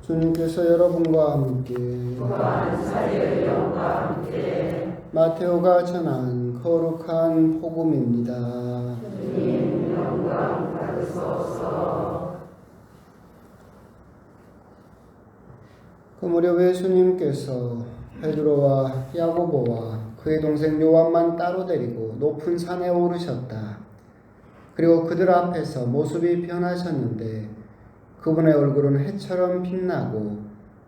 주님께서 여러분과 함께 마테오가 전한 거룩한 복음입니다. 주님 영광 받으소서. 그 무렵 예수님께서 베드로와 야고보와 그의 동생 요한만 따로 데리고 높은 산에 오르셨다. 그리고 그들 앞에서 모습이 변하셨는데 그분의 얼굴은 해처럼 빛나고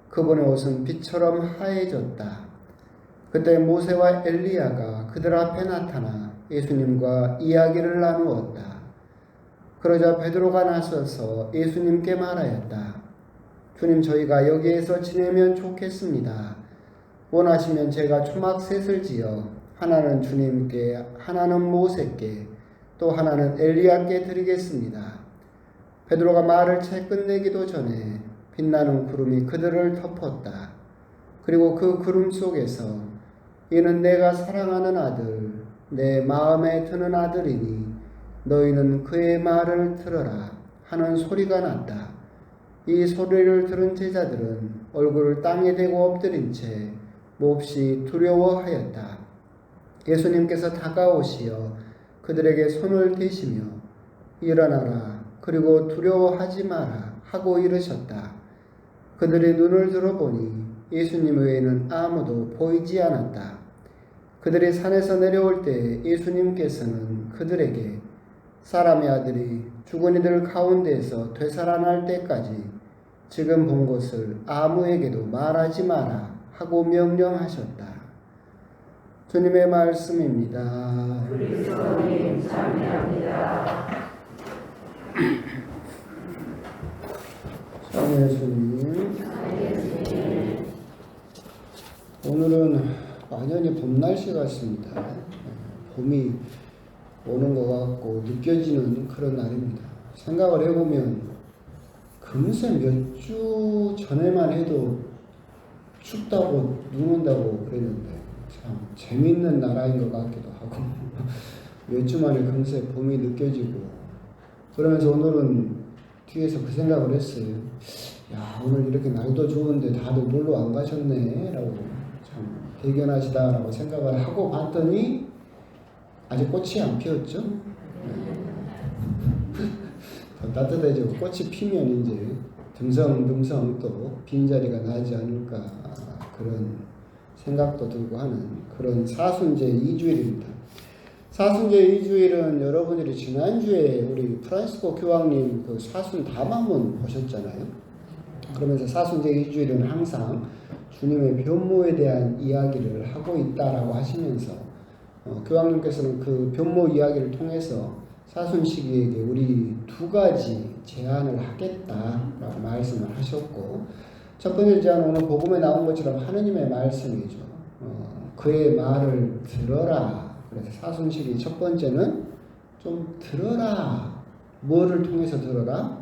그분의 옷은 빛처럼 하얘졌다. 그때 모세와 엘리야가 그들 앞에 나타나 예수님과 이야기를 나누었다. 그러자 베드로가 나서서 예수님께 말하였다. 주님, 저희가 여기에서 지내면 좋겠습니다. 원하시면 제가 초막셋을 지어 하나는 주님께, 하나는 모세께, 또 하나는 엘리야께 드리겠습니다. 베드로가 말을 채 끝내기도 전에 빛나는 구름이 그들을 덮었다. 그리고 그 구름 속에서 이는 내가 사랑하는 아들, 내 마음에 드는 아들이니 너희는 그의 말을 들어라 하는 소리가 났다. 이 소리를 들은 제자들은 얼굴을 땅에 대고 엎드린 채 몹시 두려워하였다. 예수님께서 다가오시어 그들에게 손을 대시며 일어나라, 그리고 두려워하지 마라 하고 이르셨다. 그들의 눈을 들어보니 예수님 외에는 아무도 보이지 않았다. 그들이 산에서 내려올 때 예수님께서는 그들에게 사람의 아들이 죽은 이들 가운데에서 되살아날 때까지 지금 본 것을 아무에게도 말하지 마라 하고 명령하셨다. 주님의 말씀입니다. 그리스도님 찬미합니다. 사랑의 예수님, 오늘은 완연히 봄 날씨 같습니다. 봄이 오는 것 같고 느껴지는 그런 날입니다. 생각을 해보면 금세 몇 주 전에만 해도 춥다고 눈 온다고 그랬는데 참 재밌는 나라인 것 같기도 하고 몇 주 만에 금세 봄이 느껴지고, 그러면서 오늘은 뒤에서 그 생각을 했어요. 야, 오늘 이렇게 날도 좋은데 다들 놀러 안 가셨네 라고, 참 대견하시다 라고 생각을 하고 봤더니 아직 꽃이 안 피었죠. 더 따뜻해지고 꽃이 피면 이제 듬성듬성 또 빈자리가 나지 않을까, 그런 생각도 들고 하는 그런 사순제 2주일입니다. 사순제 2주일은 여러분들이 지난주에 우리 프란시스코 교황님 그 사순 담화문 보셨잖아요. 그러면서 사순제 2주일은 항상 주님의 변모에 대한 이야기를 하고 있다라고 하시면서 교황님께서는 그 변모 이야기를 통해서 사순시기에게 우리 두 가지 제안을 하겠다라고 말씀을 하셨고, 첫 번째 제안은 오늘 복음에 나온 것처럼 하느님의 말씀이죠. 그의 말을 들어라. 그래서 사순시기 첫 번째는 좀 들어라. 뭐를 통해서 들어라?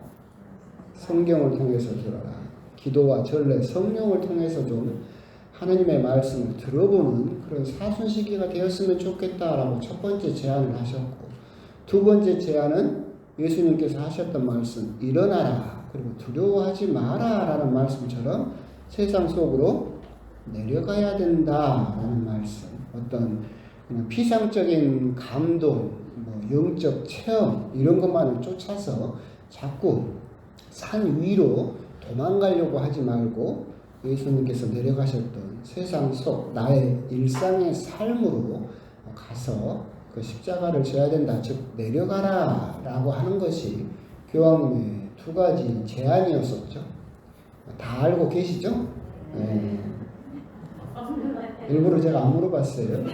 성경을 통해서 들어라. 기도와 전례, 성령을 통해서 좀 하느님의 말씀을 들어보는 그런 사순시기가 되었으면 좋겠다라고 첫 번째 제안을 하셨고, 두 번째 제안은 예수님께서 하셨던 말씀, 일어나라, 그리고 두려워하지 마라 라는 말씀처럼 세상 속으로 내려가야 된다라는 말씀, 어떤 그냥 피상적인 감동, 영적 체험 이런 것만을 쫓아서 자꾸 산 위로 도망가려고 하지 말고 예수님께서 내려가셨던 세상 속 나의 일상의 삶으로 가서 그 십자가를 져야 된다, 즉 내려가라 라고 하는 것이 교황님의 두 가지 제안이었었죠. 다 알고 계시죠? 네. 일부러 제가 안 물어봤어요.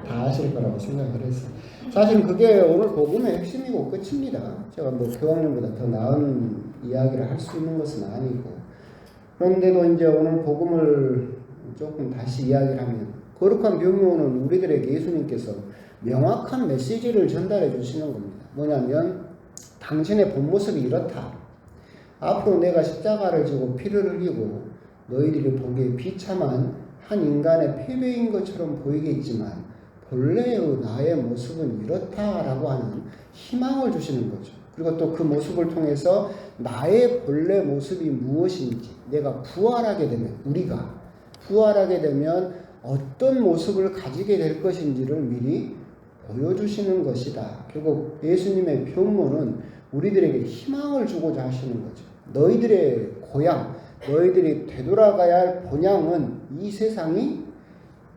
다 아실 거라고 생각을 했어요. 사실 그게 오늘 복음의 핵심이고 끝입니다. 제가 뭐 교황님보다 더 나은 이야기를 할 수 있는 것은 아니고, 그런데도 이제 오늘 복음을 조금 다시 이야기를 하면, 거룩한 변모는 우리들에게 예수님께서 명확한 메시지를 전달해 주시는 겁니다. 뭐냐면 당신의 본 모습이 이렇다. 앞으로 내가 십자가를 지고 피를 흘리고 너희들이 보기에 비참한 한 인간의 패배인 것처럼 보이겠지만 본래의 나의 모습은 이렇다라고 하는 희망을 주시는 거죠. 그리고 또 그 모습을 통해서 나의 본래 모습이 무엇인지, 내가 부활하게 되면, 우리가 부활하게 되면 어떤 모습을 가지게 될 것인지를 미리 보여주시는 것이다. 결국 예수님의 변모는 우리들에게 희망을 주고자 하시는 거죠. 너희들의 고향, 너희들이 되돌아가야 할 본향은 이 세상이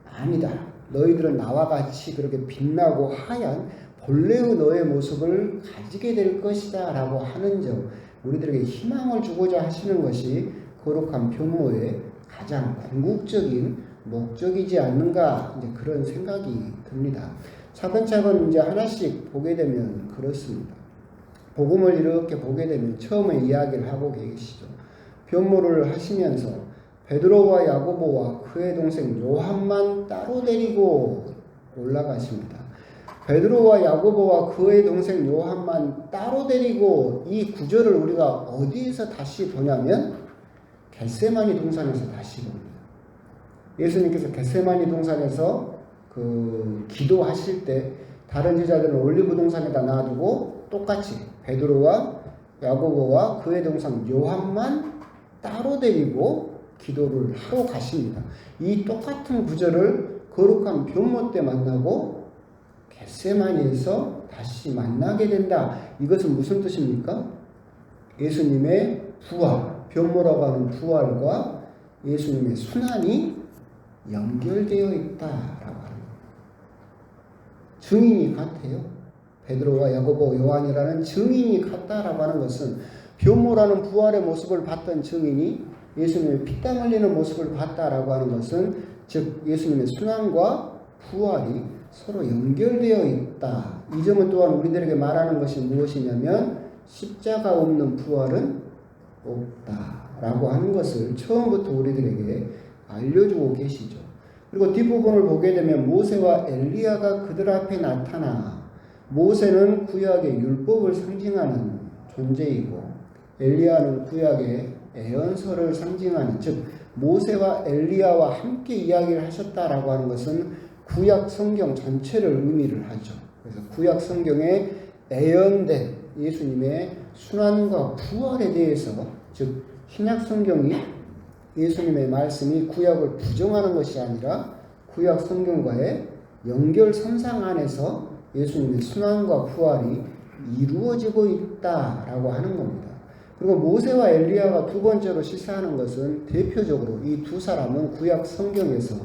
아니다. 너희들은 나와 같이 그렇게 빛나고 하얀 본래의 너의 모습을 가지게 될 것이다 라고 하는 점, 우리들에게 희망을 주고자 하시는 것이 거룩한 변모의 가장 궁극적인 목적이지 않는가, 이제 그런 생각이 듭니다. 차근차근 이제 하나씩 보게 되면 그렇습니다. 복음을 이렇게 보게 되면 처음에 이야기를 하고 계시죠. 변모를 하시면서 베드로와 야고보와 그의 동생 요한만 따로 데리고 올라가십니다. 베드로와 야고보와 그의 동생 요한만 따로 데리고, 이 구절을 우리가 어디에서 다시 보냐면 겟세마니 동산에서 다시 봅니다. 예수님께서 겟세마니 동산에서 그 기도하실 때 다른 제자들은 올리브 동산에다 놔두고 똑같이 베드로와 야고보와 그의 동생 요한만 따로 데리고 기도를 하러 가십니다. 이 똑같은 구절을 거룩한 변모 때 만나고 겟세마니에서 다시 만나게 된다. 이것은 무슨 뜻입니까? 예수님의 부활, 변모라고 하는 부활과 예수님의 순환이 연결되어 있다라고 하는 겁니다. 증인이 같아요. 베드로와 야고보, 요한이라는 증인이 같다라고 하는 것은 변모라는 부활의 모습을 봤던 증인이 예수님의 피땀 흘리는 모습을 봤다라고 하는 것은, 즉 예수님의 순환과 부활이 서로 연결되어 있다. 이 점은 또한 우리들에게 말하는 것이 무엇이냐면 십자가 없는 부활은 없다라고 하는 것을 처음부터 우리들에게 알려주고 계시죠. 그리고 뒷부분을 보게 되면 모세와 엘리야가 그들 앞에 나타나, 모세는 구약의 율법을 상징하는 존재이고 엘리야는 구약의 예언서를 상징하는, 즉 모세와 엘리야와 함께 이야기를 하셨다라고 하는 것은 구약 성경 전체를 의미를 하죠. 그래서 구약 성경에 예언된 예수님의 순환과 부활에 대해서, 즉 신약 성경이 예수님의 말씀이 구약을 부정하는 것이 아니라 구약 성경과의 연결선상 안에서 예수님의 순환과 부활이 이루어지고 있다라고 하는 겁니다. 그리고 모세와 엘리야가 두 번째로 시사하는 것은 대표적으로 이 두 사람은 구약 성경에서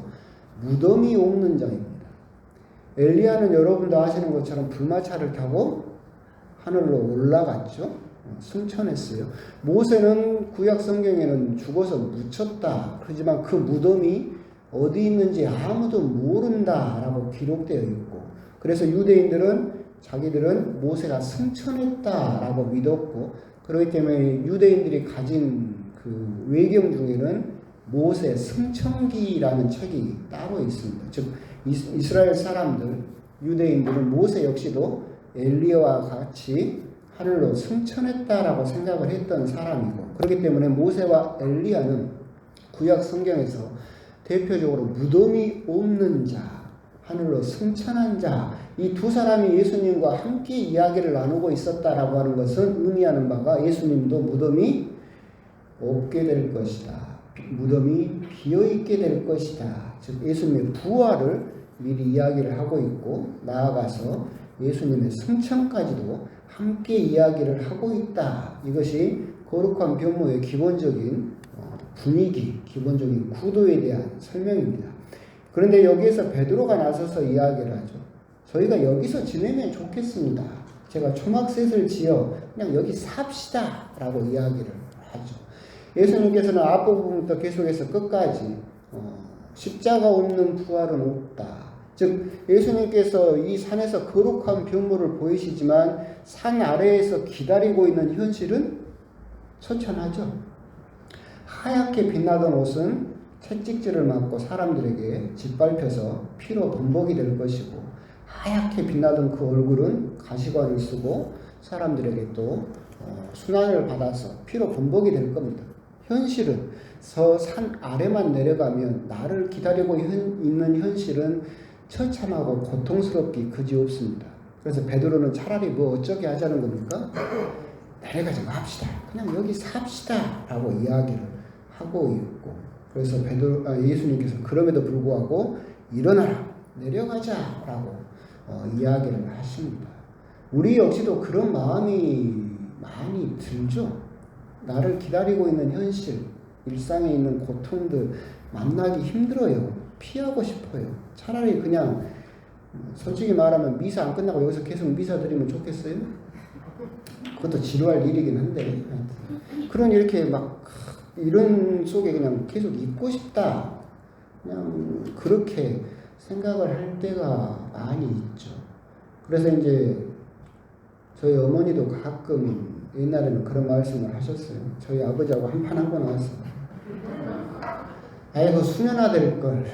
무덤이 없는 자입니다. 엘리야는 여러분도 아시는 것처럼 불마차를 타고 하늘로 올라갔죠. 승천했어요. 모세는 구약 성경에는 죽어서 묻혔다. 그렇지만 그 무덤이 어디 있는지 아무도 모른다라고 기록되어 있고, 그래서 유대인들은 자기들은 모세가 승천했다라고 믿었고, 그렇기 때문에 유대인들이 가진 그 외경 중에는 모세 승천기라는 책이 따로 있습니다. 즉 이스라엘 사람들, 유대인들은 모세 역시도 엘리야와 같이 하늘로 승천했다라고 생각을 했던 사람이고, 그렇기 때문에 모세와 엘리야는 구약 성경에서 대표적으로 무덤이 없는 자, 하늘로 승천한 자, 이 두 사람이 예수님과 함께 이야기를 나누고 있었다라고 하는 것은 의미하는 바가 예수님도 무덤이 없게 될 것이다. 무덤이 비어있게 될 것이다. 즉 예수님의 부활을 미리 이야기를 하고 있고, 나아가서 예수님의 승천까지도 함께 이야기를 하고 있다. 이것이 거룩한 변모의 기본적인 분위기, 기본적인 구도에 대한 설명입니다. 그런데 여기에서 베드로가 나서서 이야기를 하죠. 저희가 여기서 지내면 좋겠습니다. 제가 초막셋을 지어 그냥 여기 삽시다 라고 이야기를 하죠. 예수님께서는 앞부분부터 계속해서 끝까지 십자가 없는 부활은 없다. 즉 예수님께서 이 산에서 거룩한 변모를 보이시지만 산 아래에서 기다리고 있는 현실은 처천하죠. 하얗게 빛나던 옷은 채찍질을 맞고 사람들에게 짓밟혀서 피로 범벅이 될 것이고, 하얗게 빛나던 그 얼굴은 가시관을 쓰고 사람들에게 또 순환을 받아서 피로 범벅이 될 겁니다. 현실은 저 산 아래만 내려가면 나를 기다리고 있는 현실은 처참하고 고통스럽기 그지없습니다. 그래서 베드로는 차라리 뭐 어쩌게 하자는 겁니까? 내려가지 맙시다. 그냥 여기 삽시다. 라고 이야기를 하고 있고. 그래서 예수님께서 그럼에도 불구하고 일어나라. 내려가자. 라고 이야기를 하십니다. 우리 역시도 그런 마음이 많이 들죠. 나를 기다리고 있는 현실, 일상에 있는 고통들 만나기 힘들어요. 피하고 싶어요. 차라리 그냥 솔직히 말하면 미사 안 끝나고 여기서 계속 미사 드리면 좋겠어요? 그것도 지루할 일이긴 한데 그런 이렇게 막 이런 속에 그냥 계속 있고 싶다. 그냥 그렇게 생각을 할 때가 많이 있죠. 그래서 이제 저희 어머니도 가끔 옛날에는 그런 말씀을 하셨어요. 저희 아버지하고 한판 하고 나왔어요. 아이고 수년아 될걸.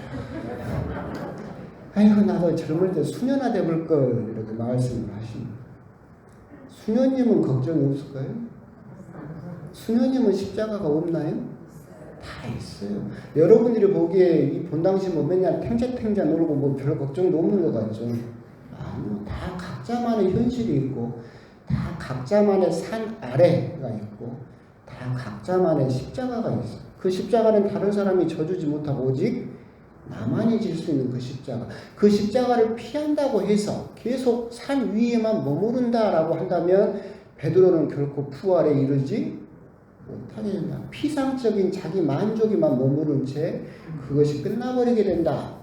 아이고 나도 젊을 때 수년아 돼볼걸. 이렇게 말씀을 하십니다. 수녀님은 걱정이 없을까요? 수녀님은 십자가가 없나요? 다 있어요. 여러분들이 보기에 이 본당시 뭐 맨날 탱자탱자 놀고 뭐 별 걱정도 없는 것 같죠? 아니요. 다 각자만의 현실이 있고 다 각자만의 산 아래가 있고 다 각자만의 십자가가 있어요. 그 십자가는 다른 사람이 져주지 못하고 오직 나만이 질 수 있는 그 십자가. 그 십자가를 피한다고 해서 계속 산 위에만 머무른다라고 한다면 베드로는 결코 부활에 이르지 못하게 된다. 피상적인 자기 만족에만 머무른 채 그것이 끝나버리게 된다.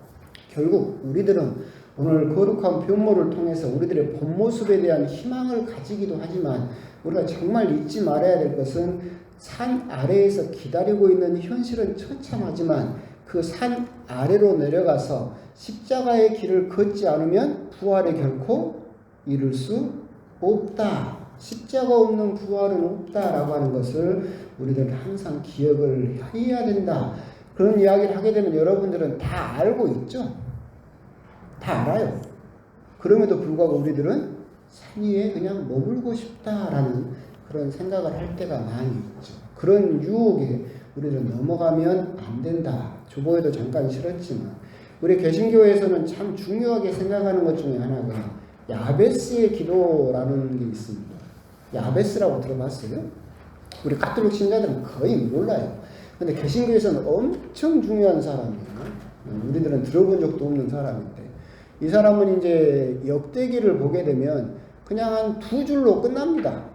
결국 우리들은 오늘 거룩한 변모를 통해서 우리들의 본 모습에 대한 희망을 가지기도 하지만 우리가 정말 잊지 말아야 될 것은 산 아래에서 기다리고 있는 현실은 처참하지만 그 산 아래로 내려가서 십자가의 길을 걷지 않으면 부활에 결코 이룰 수 없다. 십자가 없는 부활은 없다라고 하는 것을 우리들은 항상 기억을 해야 된다. 그런 이야기를 하게 되면 여러분들은 다 알고 있죠? 다 알아요. 그럼에도 불구하고 우리들은 산 위에 그냥 머물고 싶다라는 그런 생각을 할 때가 많이 있죠. 그런 유혹에 우리는 넘어가면 안 된다. 조보에도 잠깐 실었지만 우리 개신교에서는 참 중요하게 생각하는 것 중에 하나가 야베스의 기도라는 게 있습니다. 야베스라고 들어봤어요? 우리 가톨릭 신자들은 거의 몰라요. 근데 개신교에서는 엄청 중요한 사람이에요. 우리들은 들어본 적도 없는 사람인데 이 사람은 이제 역대기를 보게 되면 그냥 한 2줄로 끝납니다.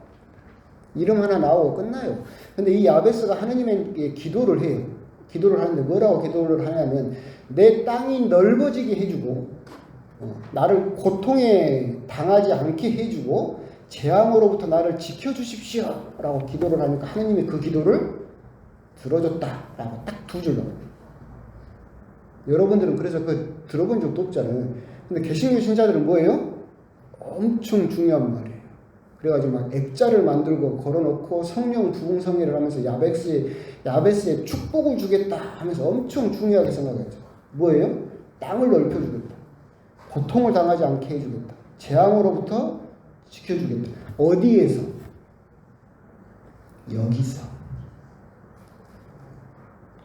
이름 하나 나오고 끝나요. 근데 이 야베스가 하느님에게 기도를 해요. 기도를 하는데 뭐라고 기도를 하냐면 내 땅이 넓어지게 해주고 나를 고통에 당하지 않게 해주고 재앙으로부터 나를 지켜주십시오 라고 기도를 하니까 하느님이 그 기도를 들어줬다 라고 딱 2줄로. 여러분들은 그래서 그 들어본 적도 없잖아요. 근데 개신교 신자들은 뭐예요? 엄청 중요한 말이에요. 그래가지고 막 액자를 만들고 걸어놓고 성령 부흥성회를 하면서 야베스의 축복을 주겠다 하면서 엄청 중요하게 생각했죠. 뭐예요? 땅을 넓혀주겠다. 고통을 당하지 않게 해주겠다. 재앙으로부터 지켜주겠다. 어디에서? 여기서.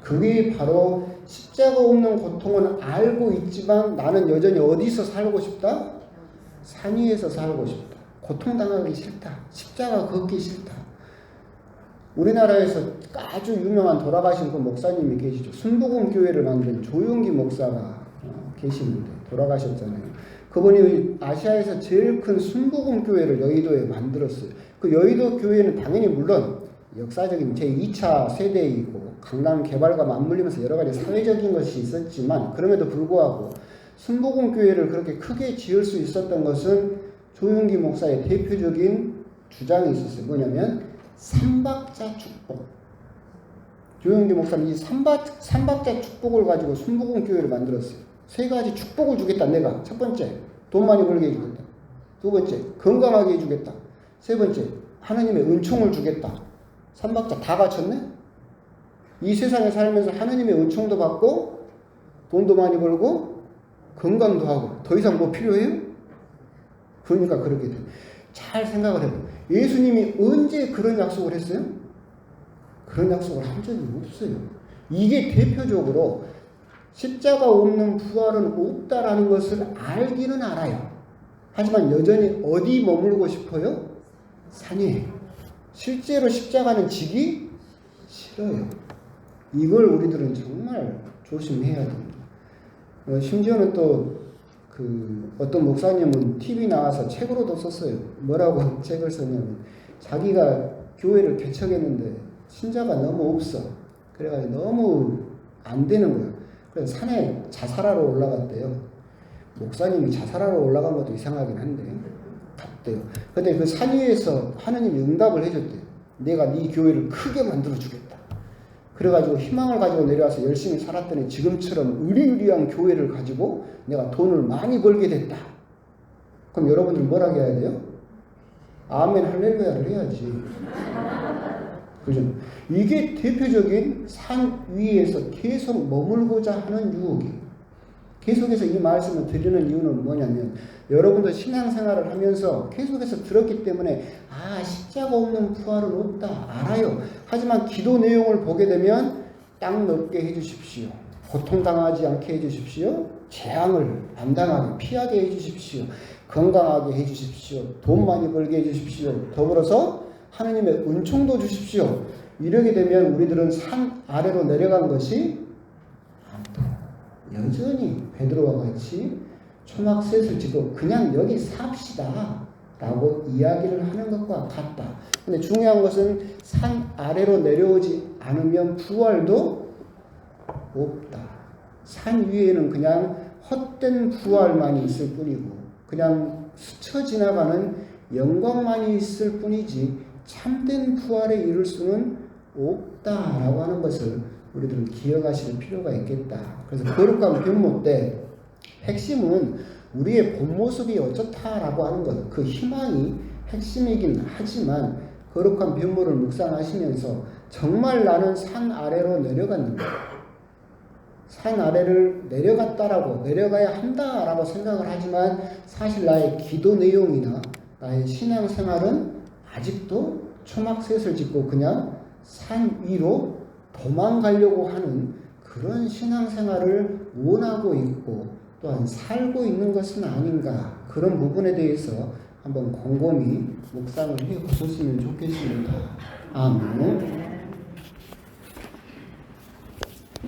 그게 바로 십자가 없는 고통은 알고 있지만 나는 여전히 어디서 살고 싶다? 산 위에서 살고 싶다. 고통당하기 싫다. 십자가 걷기 싫다. 우리나라에서 아주 유명한 돌아가신 그 목사님이 계시죠. 순복음교회를 만든 조용기 목사가 계시는데 돌아가셨잖아요. 그분이 아시아에서 제일 큰 순복음교회를 여의도에 만들었어요. 그 여의도 교회는 당연히 물론 역사적인 제2차 세대이고 강남 개발과 맞물리면서 여러 가지 사회적인 것이 있었지만 그럼에도 불구하고 순복음교회를 그렇게 크게 지을 수 있었던 것은 조용기 목사의 대표적인 주장이 있었어요. 뭐냐면 삼박자 축복. 조용기 목사는 이 삼박자 축복을 가지고 순복음교회를 만들었어요. 3가지 축복을 주겠다. 내가 첫 번째 돈 많이 벌게 해주겠다. 2번째 건강하게 해주겠다. 3번째 하나님의 은총을 주겠다. 삼박자 다 갖췄네. 이 세상에 살면서 하나님의 은총도 받고 돈도 많이 벌고 건강도 하고 더 이상 뭐 필요해요? 그러니까 그렇게 돼요. 잘 생각을 해요. 예수님이 언제 그런 약속을 했어요? 그런 약속을 한 적이 없어요. 이게 대표적으로 십자가 없는 부활은 없다라는 것을 알기는 알아요. 하지만 여전히 어디 머물고 싶어요? 산에. 실제로 십자가는 지기 싫어요. 이걸 우리들은 정말 조심해야 됩니다. 심지어는 또 어떤 목사님은 TV 나와서 책으로도 썼어요. 뭐라고 책을 썼냐면 자기가 교회를 개척했는데 신자가 너무 없어. 그래가지고 너무 안 되는 거야. 그래서 산에 자살하러 올라갔대요. 목사님이 자살하러 올라간 것도 이상하긴 한데 갔대요. 근데 그 산 위에서 하느님이 응답을 해줬대요. 내가 네 교회를 크게 만들어 주겠다. 그래가지고 희망을 가지고 내려와서 열심히 살았더니 지금처럼 의리의리한 교회를 가지고 내가 돈을 많이 벌게 됐다. 그럼 여러분들 뭐라고 해야 돼요? 아멘 할렐루야를 해야지. 그죠? 이게 대표적인 산 위에서 계속 머물고자 하는 유혹이에요. 계속해서 이 말씀을 드리는 이유는 뭐냐면 여러분도 신앙생활을 하면서 계속해서 들었기 때문에 십자가 없는 부활은 없다 알아요. 하지만 기도 내용을 보게 되면 땅 넓게 해주십시오. 고통당하지 않게 해주십시오. 재앙을 안 당하게 피하게 해주십시오. 건강하게 해주십시오. 돈 많이 벌게 해주십시오. 더불어서 하느님의 은총도 주십시오. 이러게 되면 우리들은 산 아래로 내려간 것이 여전히 베드로와 같이 초막셋을 지고 그냥 여기 삽시다 라고 이야기를 하는 것과 같다. 근데 중요한 것은 산 아래로 내려오지 않으면 부활도 없다. 산 위에는 그냥 헛된 부활만이 있을 뿐이고 그냥 스쳐 지나가는 영광만이 있을 뿐이지 참된 부활에 이를 수는 없다라고 하는 것을 우리들은 기억하실 필요가 있겠다. 그래서 거룩한 변모 때 핵심은 우리의 본 모습이 어쩌다라고 하는 것, 그 희망이 핵심이긴 하지만 거룩한 변모를 묵상하시면서 정말 나는 산 아래로 내려갔는가? 산 아래를 내려갔다라고 내려가야 한다라고 생각을 하지만 사실 나의 기도 내용이나 나의 신앙생활은 아직도 초막셋을 짓고 그냥 산 위로 도망가려고 하는 그런 신앙생활을 원하고 있고 또한 살고 있는 것은 아닌가 그런 부분에 대해서 한번 곰곰이 묵상을 해 보셨으면 좋겠습니다. 아멘.